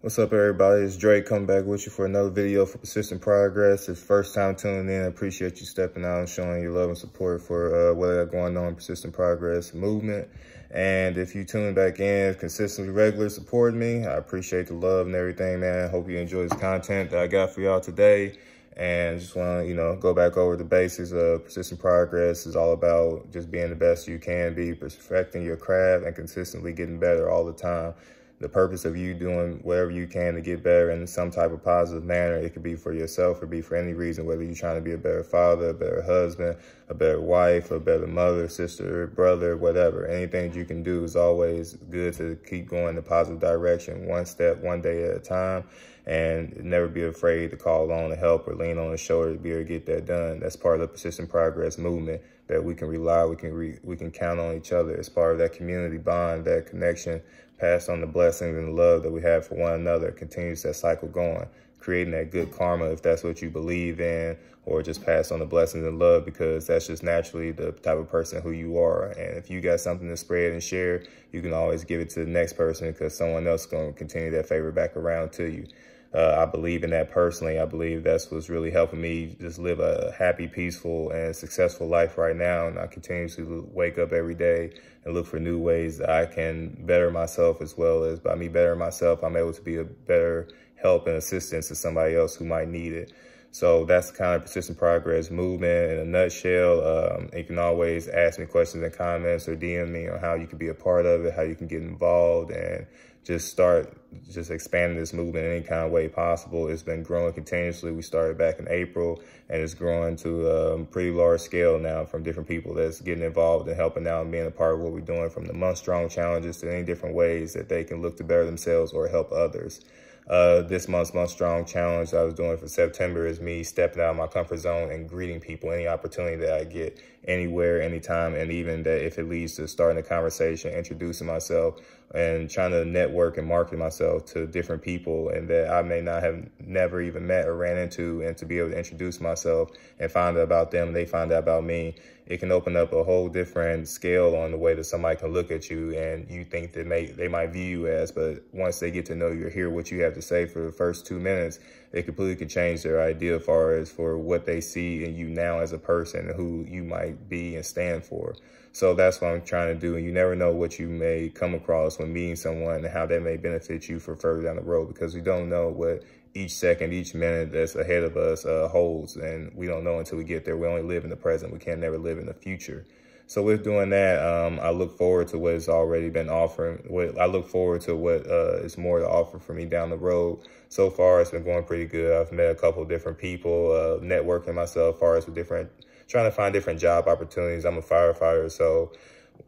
What's up, everybody? It's Drake coming back with you for another video for Persistent Progress. It's first time tuning in. I appreciate you stepping out and showing your love and support for what I got going on in Persistent Progress movement. And if you tune back in, consistently, regular supporting me, I appreciate the love and everything, man. Hope you enjoy this content that I got for y'all today. And just want to, go back over the basics of Persistent Progress. Is all about just being the best you can be, perfecting your craft, and consistently getting better all the time. The purpose of you doing whatever you can to get better in some type of positive manner. It could be for yourself or be for any reason, whether you're trying to be a better father, a better husband, a better wife, a better mother, sister, brother, whatever. Anything that you can do is always good to keep going in the positive direction, one step, one day at a time. And never be afraid to call on the help or lean on the shoulder to be able to get that done. That's part of the Persistent Progress movement, that we can rely, we can count on each other. It's part of that community bond, that connection, pass on the blessings and the love that we have for one another, continues that cycle going, creating that good karma if that's what you believe in, or just pass on the blessings and love because that's just naturally the type of person who you are. And if you got something to spread and share, you can always give it to the next person because someone else is going to continue that favor back around to you. I believe in that personally. I believe that's what's really helping me just live a happy, peaceful, and successful life right now. And I continue to wake up every day and look for new ways that I can better myself, as well as by me bettering myself, I'm able to be a better help and assistance to somebody else who might need it. So that's the kind of Persistent Progress movement in a nutshell. You can always ask me questions and comments or DM me on how you can be a part of it, how you can get involved, and just start expanding this movement in any kind of way possible. It's been growing continuously. We started back in April, and it's growing to a pretty large scale now from different people that's getting involved and helping out and being a part of what we're doing, from the month-strong challenges to any different ways that they can look to better themselves or help others. This month's month-strong challenge I was doing for September is me stepping out of my comfort zone and greeting people, any opportunity that I get, anywhere, anytime, and even that if it leads to starting a conversation, introducing myself, and trying to network and market myself to different people and that I may not have never even met or ran into, and to be able to introduce myself and find out about them, and they find out about me. It can open up a whole different scale on the way that somebody can look at you and you think that they might view you as, but once they get to know you or hear what you have to say for the first 2 minutes, it completely can change their idea as far as for what they see in you now as a person, who you might be and stand for. So that's what I'm trying to do. And you never know what you may come across when meeting someone and how that may benefit you for further down the road, because we don't know what each second, each minute that's ahead of us holds. And we don't know until we get there. We only live in the present. We can't never live in the future. So with doing that, I look forward to what has already been offering. I look forward to what is more to offer for me down the road. So far, it's been going pretty good. I've met a couple of different people, networking myself as far as with trying to find different job opportunities. I'm a firefighter, so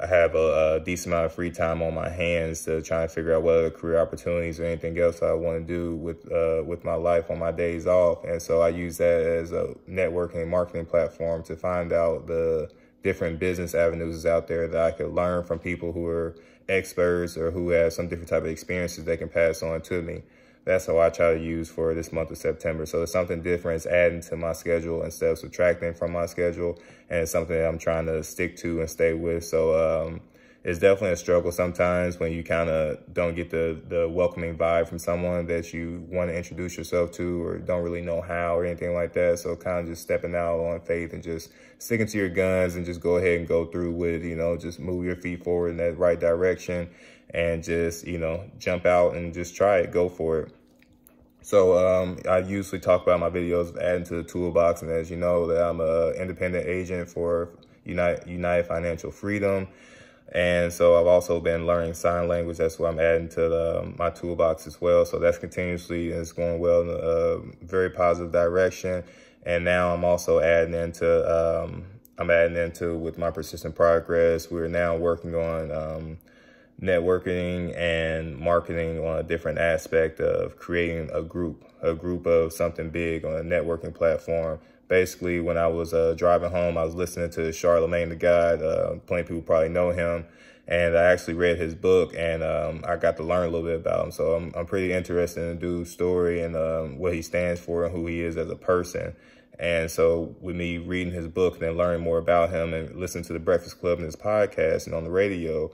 I have a decent amount of free time on my hands to try and figure out what other career opportunities or anything else I want to do with my life on my days off. And so I use that as a networking and marketing platform to find out the different business avenues out there that I could learn from people who are experts or who have some different type of experiences they can pass on to me. That's how I try to use for this month of September. So it's something different. It's adding to my schedule instead of subtracting from my schedule. And it's something that I'm trying to stick to and stay with. So it's definitely a struggle sometimes when you kind of don't get the welcoming vibe from someone that you want to introduce yourself to, or don't really know how or anything like that. So kind of just stepping out on faith and just sticking to your guns and just go ahead and go through with it, just move your feet forward in that right direction and just, jump out and just try it, go for it. So I usually talk about my videos adding to the toolbox, and as you know, that I'm an independent agent for United Financial Freedom. And so I've also been learning sign language. That's what I'm adding to my toolbox as well. So that's continuously, and it's going well in a very positive direction. And now I'm also adding into, with my Persistent Progress, we're now working on networking and marketing on a different aspect of creating a group of something big on a networking platform. Basically, when I was driving home, I was listening to Charlemagne the God. Plenty of people probably know him. And I actually read his book, and I got to learn a little bit about him. So I'm pretty interested in the dude's story and what he stands for and who he is as a person. And so with me reading his book and then learning more about him and listening to the Breakfast Club and his podcast and on the radio,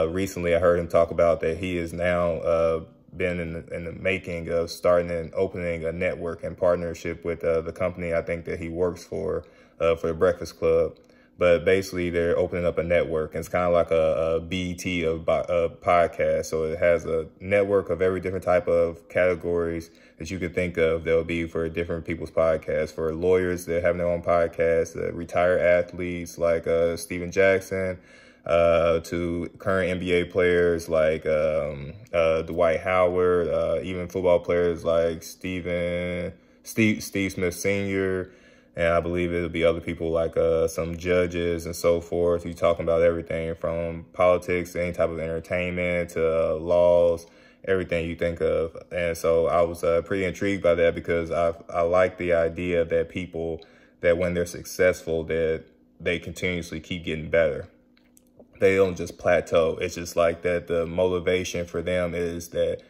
recently I heard him talk about that he is now been in the making of starting and opening a network and partnership with the company I think that he works for the Breakfast Club. But basically, they're opening up a network, and it's kind of like a BET of podcasts. So it has a network of every different type of categories that you could think of. There'll be for different people's podcasts. For lawyers, they're having their own podcasts. Retired athletes like Steven Jackson, to current NBA players like Dwight Howard, even football players like Steve Smith Sr., and I believe it'll be other people like some judges and so forth. You're talking about everything from politics, any type of entertainment, to laws, everything you think of. And so I was pretty intrigued by that, because I like the idea that people, that when they're successful, that they continuously keep getting better. They don't just plateau. It's just like that the motivation for them is that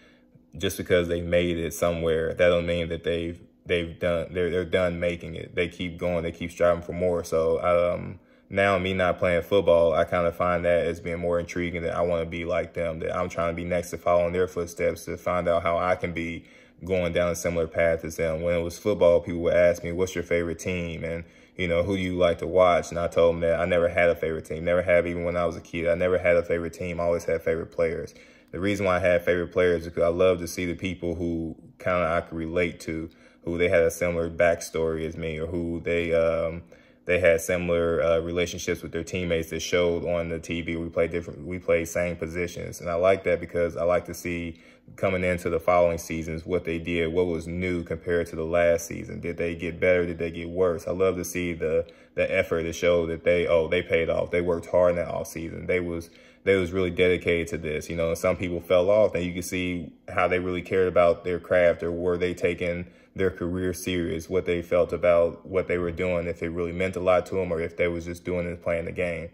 just because they made it somewhere, that don't mean that they're done making it. They keep going, they keep striving for more. So now me not playing football, I kind of find that as being more intriguing, that I want to be like them, that I'm trying to be next to follow in their footsteps, to find out how I can be going down a similar path as them. When it was football, people would ask me, what's your favorite team? And, you know, who do you like to watch? And I told them that I never had a favorite team, never have, even when I was a kid. I never had a favorite team, I always had favorite players. The reason why I had favorite players is because I love to see the people who kind of I could relate to, who they had a similar backstory as me, or who they had similar relationships with their teammates that showed on the TV. We played same positions. And I like that, because I like to see coming into the following seasons what they did, what was new compared to the last season. Did they get better? Did they get worse? I love to see the effort to show that they paid off. They worked hard in that off season. They was really dedicated to this. You know, some people fell off, and you can see how they really cared about their craft, or were they taking their career serious, what they felt about what they were doing, if it really meant a lot to them, or if they was just doing it, playing the game.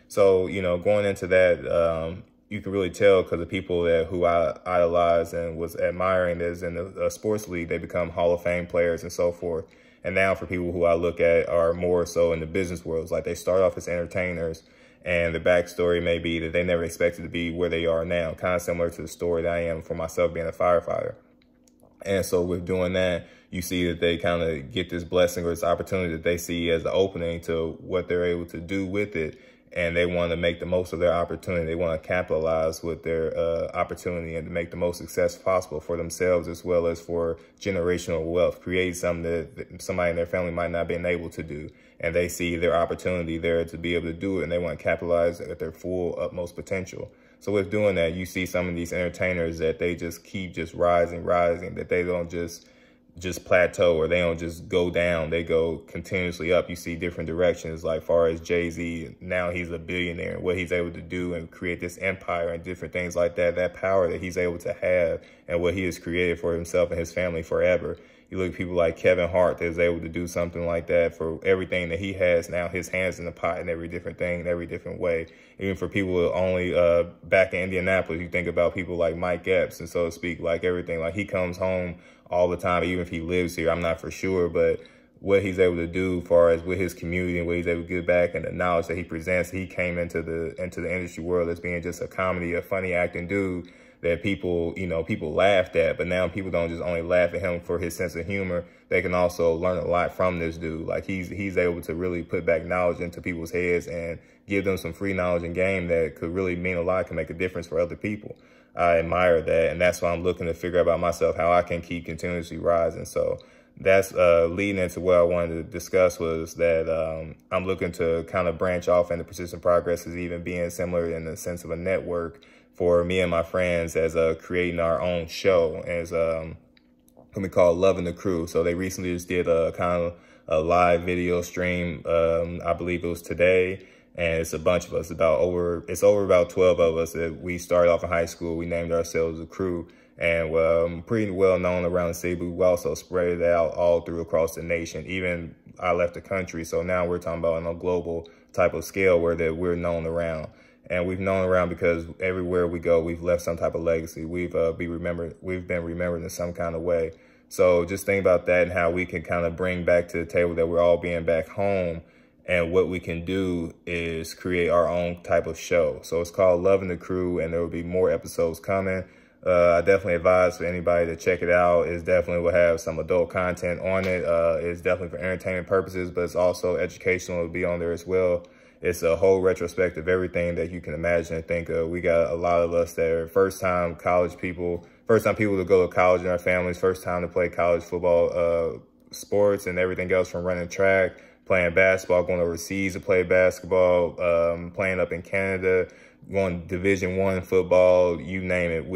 So, you know, going into that, you can really tell, because the people who I idolized and was admiring as in the sports league, they become Hall of Fame players and so forth. And now for people who I look at are more so in the business world, like they start off as entertainers, and the backstory may be that they never expected to be where they are now, kind of similar to the story that I am for myself being a firefighter. And so with doing that, you see that they kind of get this blessing or this opportunity that they see as an opening to what they're able to do with it. And they want to make the most of their opportunity. They want to capitalize with their opportunity and to make the most success possible for themselves, as well as for generational wealth, create something that somebody in their family might not have been able to do. And they see their opportunity there to be able to do it, and they want to capitalize at their full utmost potential. So with doing that, you see some of these entertainers that they just keep just rising, that they don't just plateau, or they don't just go down, they go continuously up. You see different directions, like far as Jay-Z, now he's a billionaire, and what he's able to do and create this empire and different things like that, that power that he's able to have and what he has created for himself and his family forever. You look at people like Kevin Hart that is able to do something like that for everything that he has now, his hands in the pot in every different thing, in every different way. Even for people only back in Indianapolis, you think about people like Mike Epps, and so to speak, like everything, like he comes home all the time, even if he lives here, I'm not for sure, but what he's able to do as far as with his community and what he's able to give back and the knowledge that he presents. He came into the industry world as being just a comedy, a funny acting dude that people laughed at, but now people don't just only laugh at him for his sense of humor. They can also learn a lot from this dude. Like he's able to really put back knowledge into people's heads and give them some free knowledge and game that could really mean a lot, can make a difference for other people. I admire that, and that's why I'm looking to figure out about myself, how I can keep continuously rising. So that's leading into what I wanted to discuss, was that I'm looking to kind of branch off into Persistent Progress as even being similar in the sense of a network for me and my friends, as creating our own show as what we call Loving the Crew. So they recently just did a kind of a live video stream. I believe it was today. And it's a bunch of us, it's over about 12 of us that we started off in high school. We named ourselves The Crew, and pretty well known around the city, but we also spread it out all through across the nation. Even I left the country, so now we're talking about on a global type of scale where that we're known around. And we've known around because everywhere we go, we've left some type of legacy. We've been remembered in some kind of way. So just think about that and how we can kind of bring back to the table that we're all being back home. And what we can do is create our own type of show. So it's called Loving the Crew, and there will be more episodes coming. I definitely advise for anybody to check it out. It definitely will have some adult content on it. It's definitely for entertainment purposes, but it's also educational. It'll be on there as well. It's a whole retrospect of everything that you can imagine and think of. We got a lot of us that are first-time college people, first-time people to go to college in our families, first time to play college football, sports and everything else, from running track, playing basketball, going overseas to play basketball, playing up in Canada, going Division I football, you name it.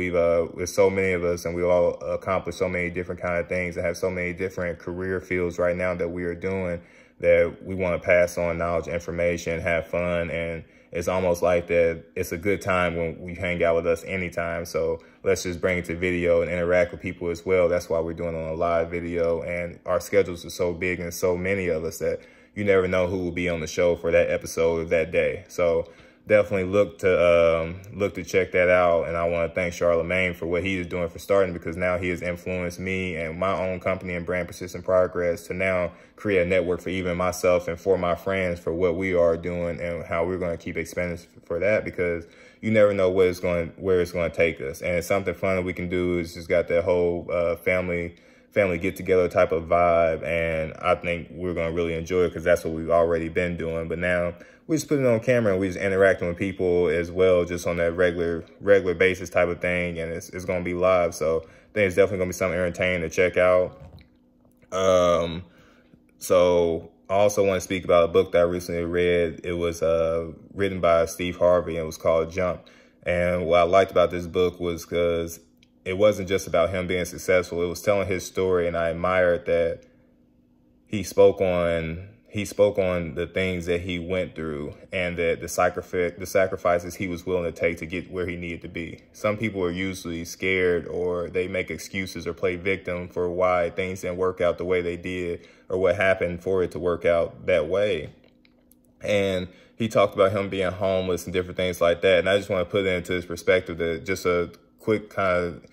There's so many of us, and we all accomplished so many different kind of things and have so many different career fields right now that we are doing, that we want to pass on knowledge, information, have fun. And it's almost like that it's a good time when we hang out with us anytime. So let's just bring it to video and interact with people as well. That's why we're doing it on a live video. And our schedules are so big and so many of us that you never know who will be on the show for that episode of that day. So definitely look to check that out. And I want to thank Charlemagne for what he is doing for starting, because now he has influenced me and my own company and brand Persistent Progress to now create a network for even myself and for my friends for what we are doing and how we're going to keep expanding for that, because you never know where it's going to take us. And it's something fun that we can do. It's just got that whole family get together type of vibe, and I think we're going to really enjoy it because that's what we've already been doing. But now we just put it on camera and we just interacting with people as well, just on that regular basis type of thing, and it's going to be live. So I think it's definitely going to be something entertaining to check out. So I also want to speak about a book that I recently read. It was written by Steve Harvey, and it was called Jump. And what I liked about this book was because it wasn't just about him being successful. It was telling his story, and I admired that he spoke on the things that he went through, and that the sacrifices he was willing to take to get where he needed to be. Some people are usually scared, or they make excuses or play victim for why things didn't work out the way they did, or what happened for it to work out that way. And he talked about him being homeless and different things like that. And I just want to put it into his perspective that just a quick kind of,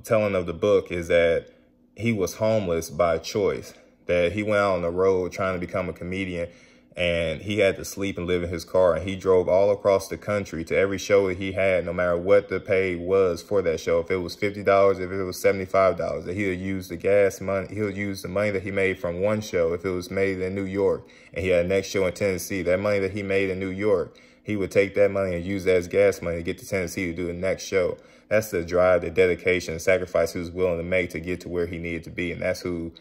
telling of the book is that he was homeless by choice, that he went out on the road trying to become a comedian, and he had to sleep and live in his car. And he drove all across the country to every show that he had, no matter what the pay was for that show. If it was $50, if it was $75, that he would use the gas money. He would use the money that he made from one show. If it was made in New York and he had a next show in Tennessee, that money that he made in New York, he would take that money and use that as gas money to get to Tennessee to do the next show. That's the drive, the dedication, the sacrifice he was willing to make to get to where he needed to be. And that's who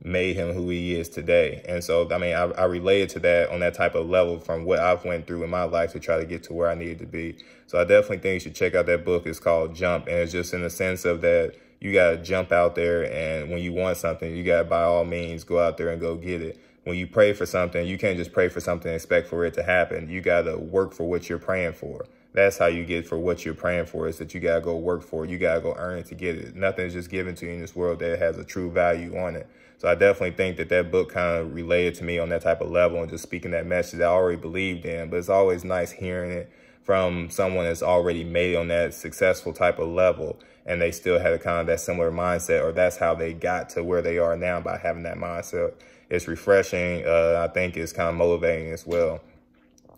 made him who he is today. And so, I mean, I related to that on that type of level from what I've went through in my life to try to get to where I needed to be. So I definitely think you should check out that book. It's called Jump. And it's just in the sense of that you got to jump out there, and when you want something, you got to by all means go out there and go get it. When you pray for something, you can't just pray for something and expect for it to happen. You got to work for what you're praying for. That's how you get for what you're praying for, is that you got to go work for it. You got to go earn it to get it. Nothing is just given to you in this world that has a true value on it. So I definitely think that that book kind of related to me on that type of level, and just speaking that message I already believed in. But it's always nice hearing it from someone that's already made on that successful type of level, and they still had a kind of that similar mindset, or that's how they got to where they are now by having that mindset. It's refreshing. I think it's kind of motivating as well.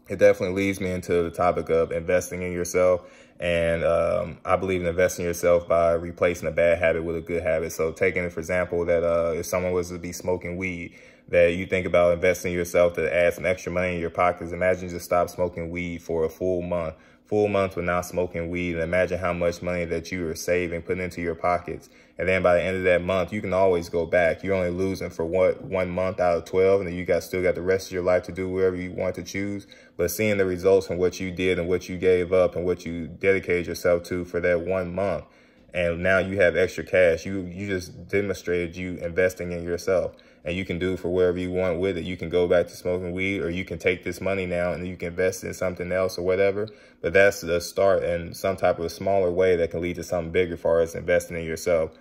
It definitely leads me into the topic of investing in yourself. And I believe in investing in yourself by replacing a bad habit with a good habit. So taking it, for example, that if someone was to be smoking weed, that you think about investing in yourself to add some extra money in your pockets. Imagine you just stop smoking weed for a full month without smoking weed, and imagine how much money that you are saving, putting into your pockets. And then by the end of that month, you can always go back. You're only losing for 1 month out of 12, and then you still got the rest of your life to do whatever you want to choose. But seeing the results from what you did and what you gave up and what you dedicated yourself to for that 1 month, and now you have extra cash. You just demonstrated you investing in yourself, and you can do for wherever you want with it. You can go back to smoking weed, or you can take this money now and you can invest in something else or whatever. But that's the start in some type of smaller way that can lead to something bigger as far as investing in yourself.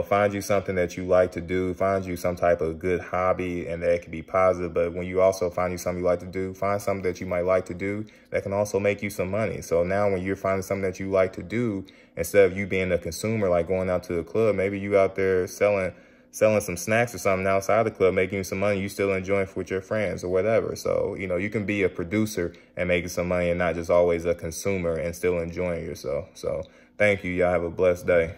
Find you something that you like to do, find you some type of good hobby, and that can be positive. But when you also find you something you like to do, find something that you might like to do that can also make you some money. So now when you're finding something that you like to do, instead of you being a consumer, like going out to the club, maybe you out there selling some snacks or something outside the club, making you some money, you still enjoying with your friends or whatever. So, you can be a producer and making some money, and not just always a consumer and still enjoying yourself. So Thank you. Y'all have a blessed day.